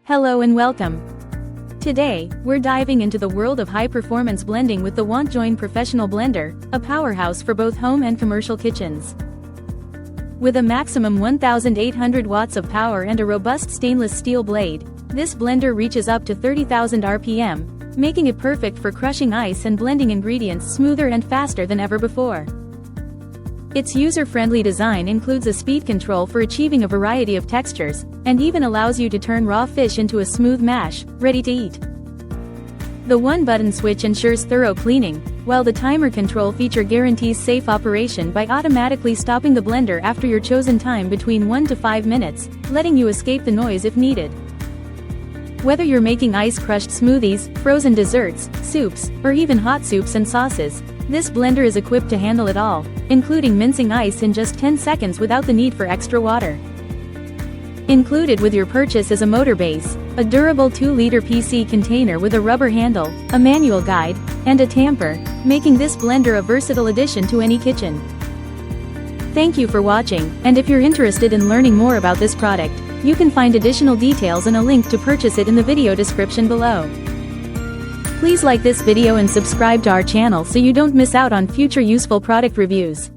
Hello and welcome. Today, we're diving into the world of high-performance blending with the WantJoin Professional Blender, a powerhouse for both home and commercial kitchens. With a maximum 1,800 watts of power and a robust stainless steel blade, this blender reaches up to 30,000 RPM, making it perfect for crushing ice and blending ingredients smoother and faster than ever before. Its user-friendly design includes a speed control for achieving a variety of textures, and even allows you to turn raw fish into a smooth mash, ready to eat. The one-button switch ensures thorough cleaning, while the timer control feature guarantees safe operation by automatically stopping the blender after your chosen time between 1 to 5 minutes, letting you escape the noise if needed. Whether you're making ice-crushed smoothies, frozen desserts, soups, or even hot soups and sauces, this blender is equipped to handle it all, including mincing ice in just 10 seconds without the need for extra water. Included with your purchase is a motor base, a durable 2-liter PC container with a rubber handle, a manual guide, and a tamper, making this blender a versatile addition to any kitchen. Thank you for watching, and if you're interested in learning more about this product, you can find additional details and a link to purchase it in the video description below. Please like this video and subscribe to our channel so you don't miss out on future useful product reviews.